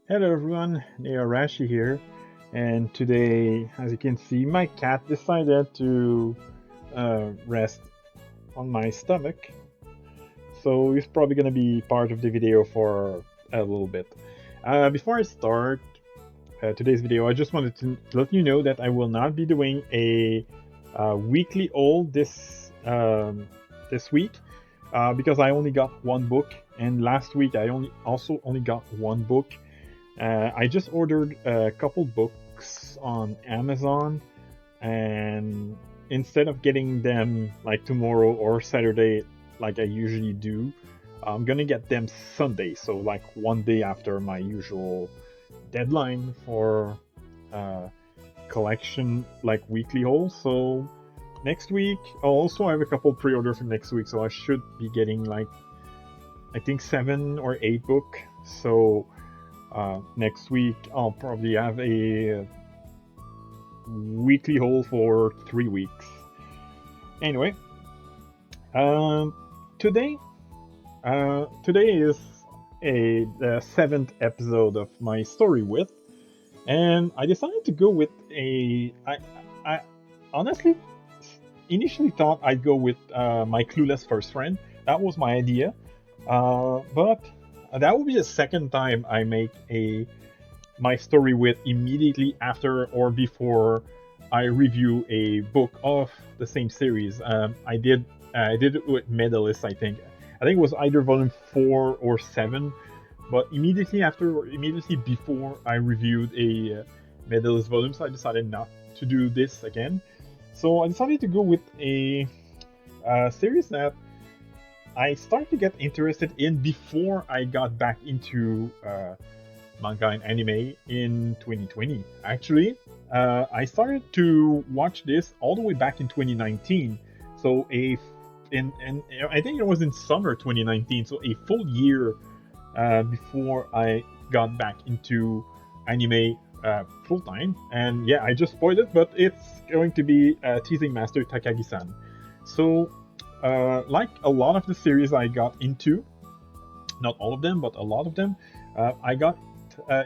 Hello everyone, Rashi here, and today, as you can see, my cat decided to rest on my stomach, so he's probably gonna be part of the video for a little bit. Before I start today's video, I just wanted to let you know that I will not be doing a weekly haul this week because I only got one book, and last week I only got one book. I just ordered a couple books on Amazon, and instead of getting them like tomorrow or Saturday, like I usually do, I'm gonna get them Sunday, so like one day after my usual deadline for uh, collection, like weekly hauls. So next week, also I have a couple pre-orders for next week, so I should be getting like I think 7 or 8 book. So next week, I'll probably have a weekly haul for 3 weeks. Anyway, um, today, today is the seventh episode of my story with, and I decided to go with I honestly initially thought I'd go with my clueless first friend. That was my idea, but that will be the second time I make a my story with immediately after or before I review a book of the same series. I did it with Medalist. I think it was either volume 4 or 7, but immediately before I reviewed a Medalist volume, so I decided not to do this again. So I decided to go with a series that I started to get interested in before I got back into manga and anime in 2020. Actually, I started to watch this all the way back in 2019. So and I think it was in summer 2019. So a full year before I got back into anime full time. And yeah, I just spoiled it, but it's going to be Teasing Master Takagi-san. So like a lot of the series I got into, not all of them, but a lot of them, I got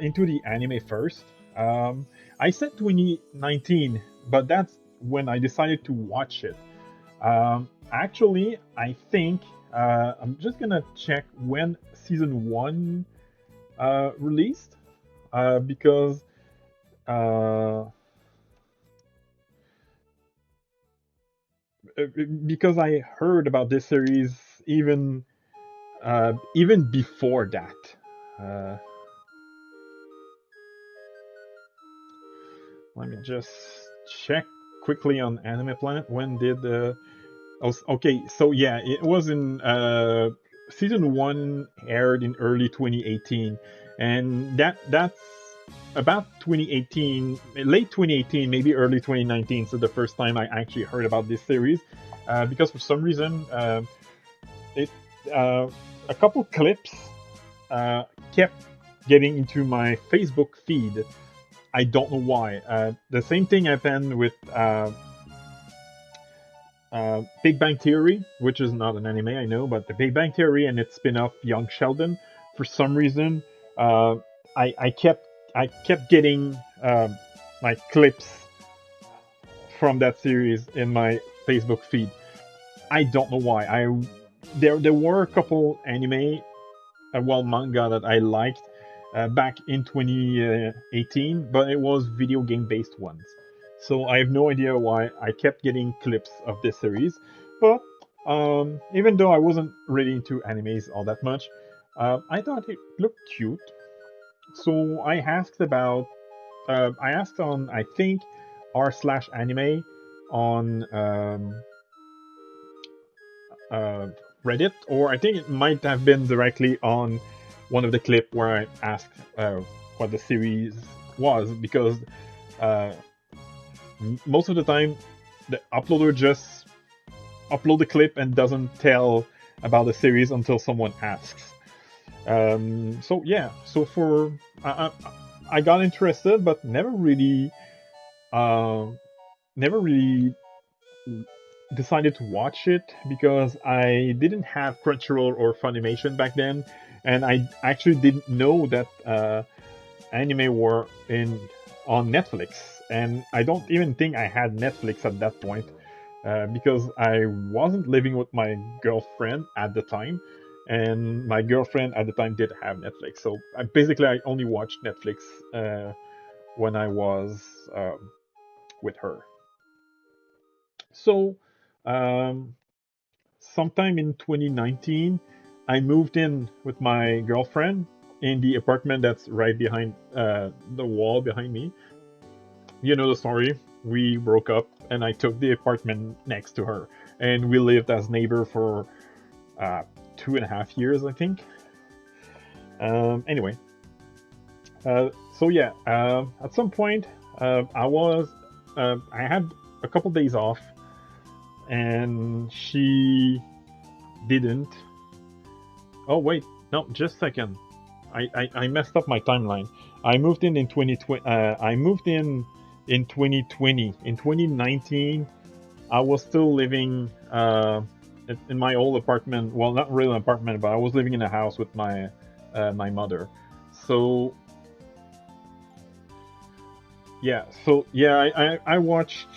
into the anime first. I said 2019, but that's when I decided to watch it. Actually, I think I'm just gonna check when season one released because uh, because I heard about this series even even before that. Uh, Let me just check quickly on Anime Planet. When did oh, okay, so yeah, it was in season one aired in early 2018, and that's about 2018, late 2018, maybe early 2019. So the first time I actually heard about this series, because for some reason, it a couple clips kept getting into my Facebook feed. I don't know why. The same thing happened with Big Bang Theory, which is not an anime, I know, but the Big Bang Theory and its spin-off Young Sheldon. For some reason, uh, I kept getting like clips from that series in my Facebook feed. I don't know why. There were a couple anime, well, manga that I liked back in 2018, but it was video game based ones. So I have no idea why I kept getting clips of this series. But even though I wasn't really into animes all that much, I thought it looked cute. So I asked on, I think, r slash anime on uh, Reddit, or I think it might have been directly on one of the clip where I asked what the series was, because uh, most of the time the uploader just upload the clip and doesn't tell about the series until someone asks. So yeah, so for I got interested, but uh, never really decided to watch it because I didn't have Crunchyroll or Funimation back then, and I actually didn't know that. anime were in on Netflix, and I don't even think I had Netflix at that point because I wasn't living with my girlfriend at the time, and my girlfriend at the time did have Netflix. So basically, I only watched Netflix when I was with her. So, um, sometime in 2019, I moved in with my girlfriend in the apartment that's right behind the wall behind me. You know the story. We broke up, and I took the apartment next to her, and we lived as neighbor for uh, 2.5 years, I think. Anyway, so yeah, at some point, I had a couple days off, and she didn't. Oh wait, no, just a second. I messed up my timeline. I moved in 2020. I moved in 2020. In 2019, I was still living in my old apartment. Well, not really an apartment, but I was living in a house with my mother. So yeah, I watched.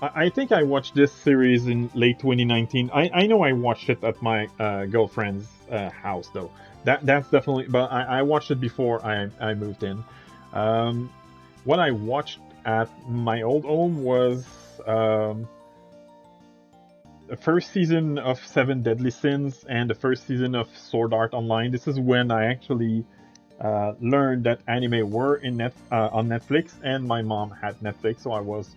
I think I watched this series in late 2019. I know I watched it at my girlfriend's house though. That's definitely. But I watched it before I moved in. Um, what I watched at my old home was the first season of Seven Deadly Sins and the first season of Sword Art Online. This is when I actually learned that anime were on Netflix, and my mom had Netflix, so I was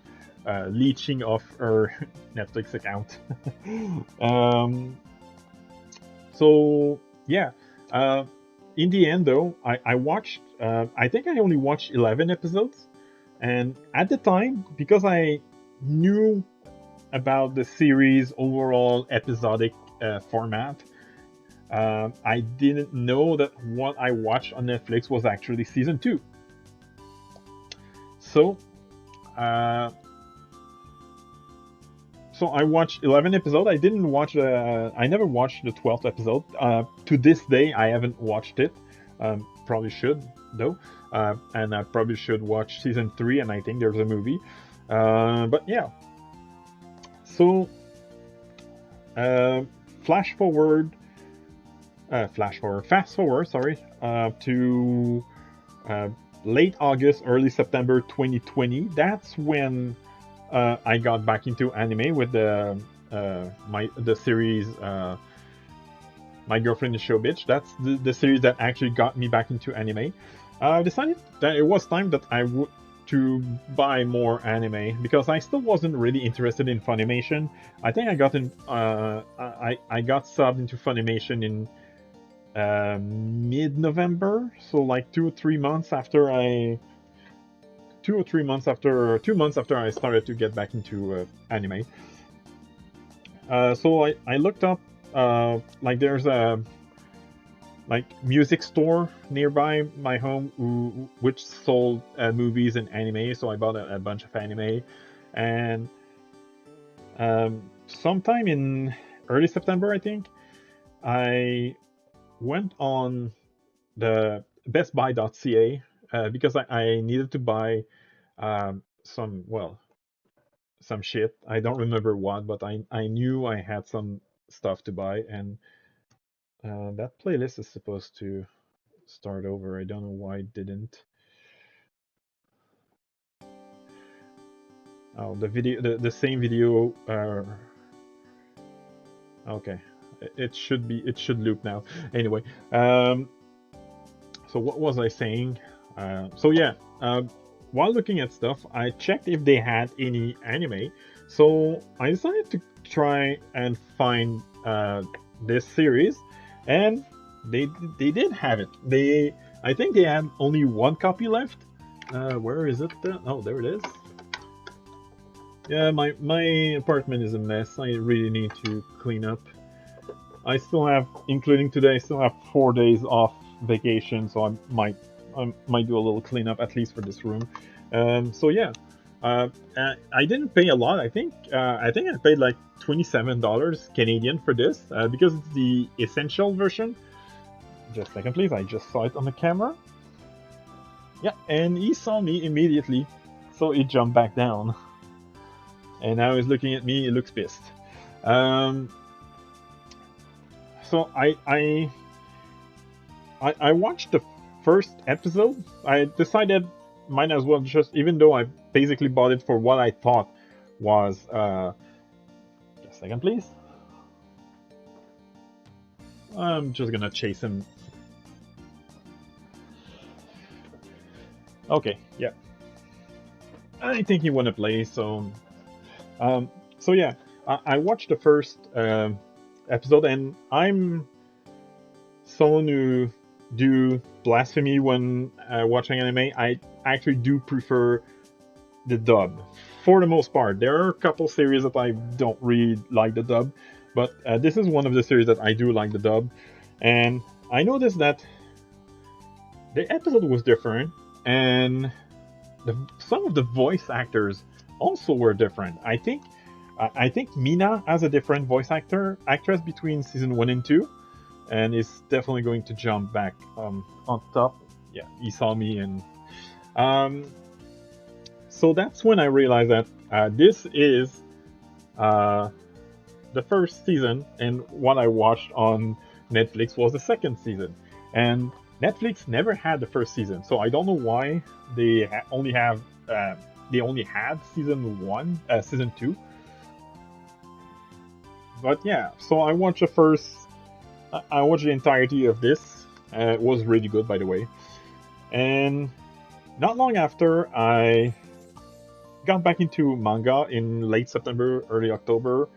leeching off her Netflix account. um, so yeah, uh, in the end though, I watched. I think I only watched 11 episodes, and at the time, because I knew about the series overall episodic format, I didn't know that what I watched on Netflix was actually season two. So, uh, so I watched 11 episodes. I didn't watch. I never watched the 12th episode. To this day, I haven't watched it. Probably should though, and I probably should watch season three. And I think there's a movie. But yeah. So, uh, flash forward fast forward, sorry, to uh, late August, early September 2020. That's when I got back into anime with the series My Girlfriend is Show Bitch. That's the series that actually got me back into anime. I decided that it was time that I would to buy more anime because I still wasn't really interested in Funimation. I think I got in I got subbed into Funimation in mid-November, so like 2 or 3 months after 2 months after I started to get back into anime. So I looked up like there's a like music store nearby my home which sold movies and anime. So I bought a bunch of anime, and sometime in early September, I think I went on the bestbuy.ca because I needed to buy some shit. I don't remember what, but I knew I had some stuff to buy, and that playlist is supposed to start over. I don't know why it didn't. Oh, the same video. Okay, it should loop now. Anyway, um, so what was I saying? So yeah, while looking at stuff, I checked if they had any anime. So I decided to try and find this series, and they did have it. I think they had only one copy left. Where is it? Oh, there it is. Yeah, my apartment is a mess. I really need to clean up. I still have, including today, I still have 4 days off vacation, so I might do a little cleanup at least for this room. So yeah, I didn't pay a lot. I think I paid like $27 Canadian for this because it's the essential version. Just a second, please. I just saw it on the camera. Yeah, and he saw me immediately, so he jumped back down. And now he's looking at me. He looks pissed. So I watched the first episode. I decided might as well just, even though I basically bought it for what I thought was. Just a second, please. I'm just gonna chase him. Okay, yeah. I think he wanna play, so. So yeah, I watched the first episode, and I'm someone who do blasphemy when watching anime. I actually do prefer the dub for the most part. There are a couple series that I don't really like the dub, but this is one of the series that I do like the dub. And I noticed that the episode was different, and some of the voice actors also were different. I think Mina has a different actress between season 1 and 2, and is definitely going to jump back on top. Yeah, he saw me, and so that's when I realized that this is the first season, and what I watched on Netflix was the second season. And Netflix never had the first season, so I don't know why they only had season 2. But yeah, so I watched the entirety of this. It was really good, by the way. And not long after, I got back into manga in late September, early October.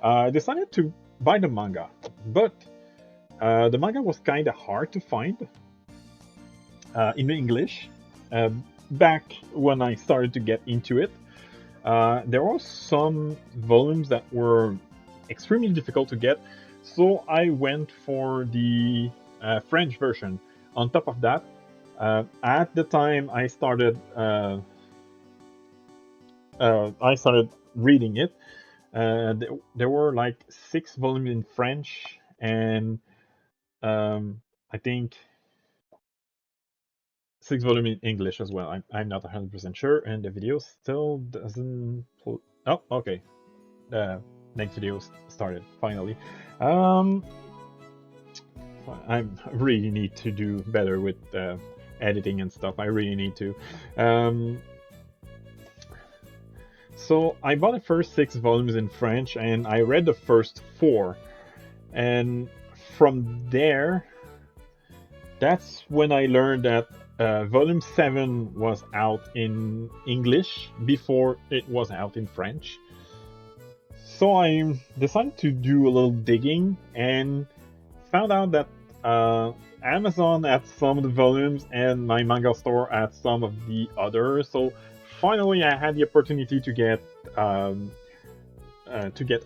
I decided to buy the manga, but the manga was kind of hard to find in English. Back when I started to get into it, there were some volumes that were extremely difficult to get, so I went for the French version. On top of that, at the time I started reading it. There were like 6 volumes in French, and I think 6 volumes in English as well. I'm not 100% sure, and the video still doesn't. Oh, okay. The next video started finally. I really need to do better with editing and stuff. I really need to. So I bought the first 6 volumes in French, and I read the first 4. And from there, that's when I learned that volume 7 was out in English before it was out in French. So I decided to do a little digging and found out that Amazon had some of the volumes and my manga store had some of the others. So finally, I had the opportunity to get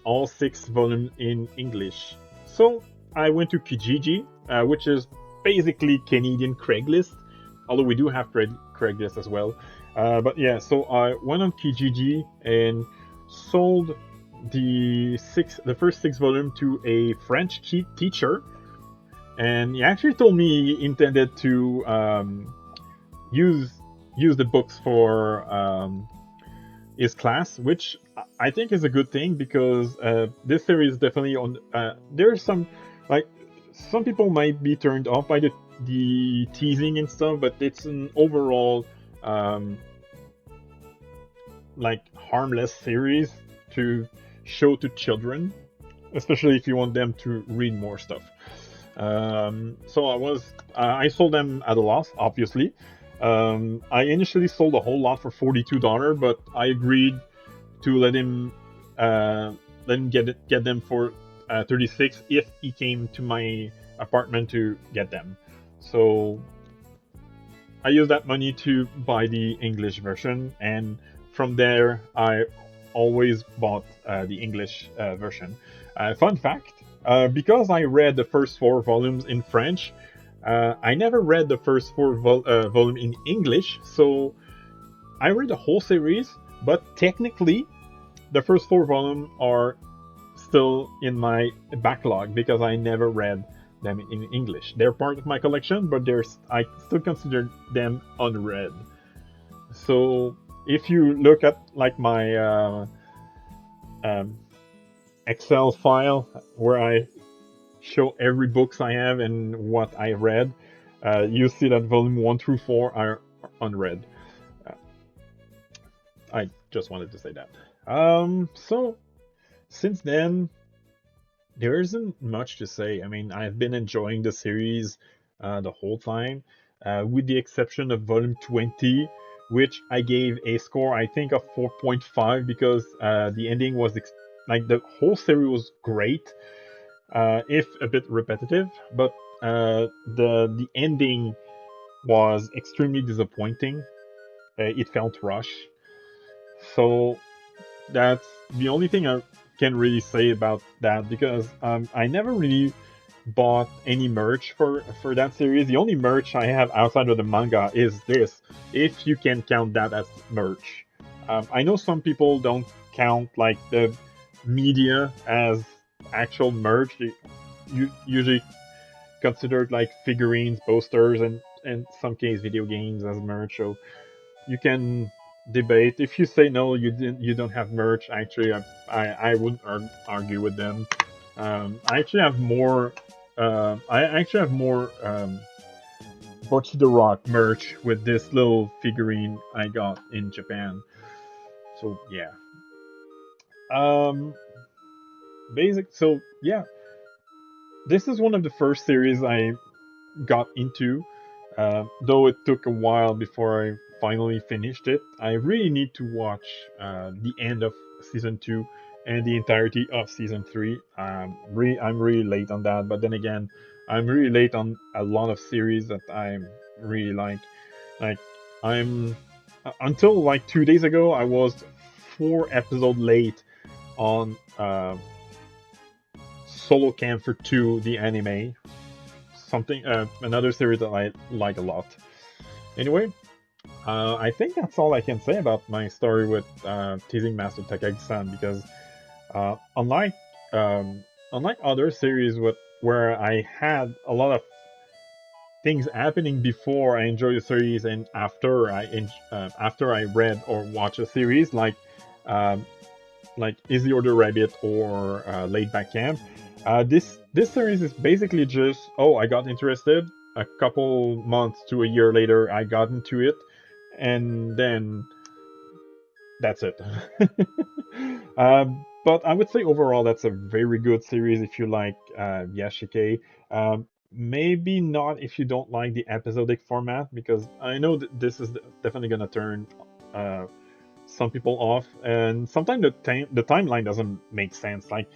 all 6 volumes in English. So I went to Kijiji, which is basically Canadian Craigslist, although we do have Craigslist as well. But yeah, so I went on Kijiji and sold the first 6 volumes to a French teacher, and he actually told me he intended to use the books for his class, which I think is a good thing, because this series is definitely on. There's some people might be turned off by the teasing and stuff, but it's an overall harmless series to show to children, especially if you want them to read more stuff. So I sold them at a loss, obviously. I initially sold a whole lot for $42, but I agreed to let him get them for $36 if he came to my apartment to get them. So I used that money to buy the English version, and from there I always bought the English version. Fun fact, because I read the first 4 volumes in French, I never read the first 4 volumes in English, so I read the whole series, but technically the first 4 volumes are still in my backlog because I never read them in English. They're part of my collection, but I still consider them unread. So if you look at like my um, Excel file where I show every books I have and what I read, you see that volume 1 through 4 are unread. Uh, I just wanted to say that. So since then, there isn't much to say. I mean, I've been enjoying the series the whole time, with the exception of volume 20, which I gave a score, I think, of 4.5 because the ending was like the whole series was great, if a bit repetitive, but the ending was extremely disappointing. It felt rushed. So that's the only thing I can really say about that because I never really bought any merch for that series. The only merch I have outside of the manga is this, if you can count that as merch. I know some people don't count like the media as actual merch. You usually considered like figurines, posters, and in some case video games as merch. So you can debate. If you say no, you don't have merch. Actually, I wouldn't argue with them. I actually have more. I actually have more Bocchi the Rock merch with this little figurine I got in Japan. So yeah. Um, basic. So yeah, this is one of the first series I got into. Though it took a while before I finally finished it, I really need to watch the end of season 2 and the entirety of season 3. I'm really late on that, but then again, I'm really late on a lot of series that I really like. Like, I'm until like 2 days ago, I was 4 episodes late on Solo Camper 2, the anime, something another series that I like a lot. Anyway, I think that's all I can say about my story with Teasing Master Takagi-san because uh, unlike um, unlike other series where I had a lot of things happening before I enjoy the series and after I read or watch a series um, like Is the Order Rabbit or Laid Back Camp. This series is basically just, oh, I got interested. A couple months to a year later, I got into it, and then that's it. But I would say overall that's a very good series if you like Yashike. Maybe not if you don't like the episodic format, because I know that this is definitely gonna turn uh, some people off, and sometimes the timeline doesn't make sense. Like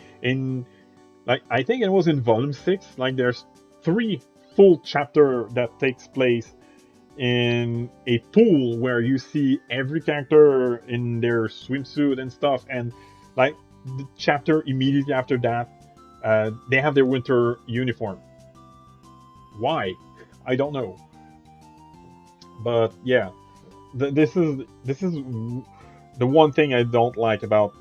I think it was in volume 6. Like there's 3 full chapter that takes place in a pool where you see every character in their swimsuit and stuff, and like the chapter immediately after that, they have their winter uniform. Why? I don't know. But yeah, this is the one thing I don't like about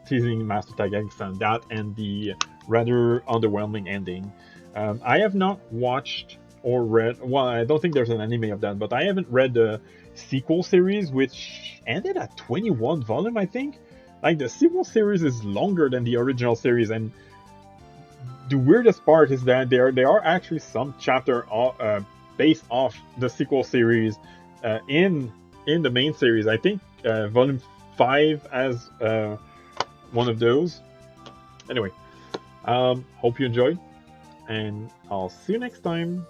Teasing Master Takagi-san, that and the rather underwhelming ending. I have not watched or read. Well, I don't think there's an anime of that, but I haven't read the sequel series, which ended at 21 volume, I think. Like the sequel series is longer than the original series, and the weirdest part is that there are actually some chapter based off the sequel series in the main series. I think volume 5 as one of those. Anyway, hope you enjoyed, and I'll see you next time.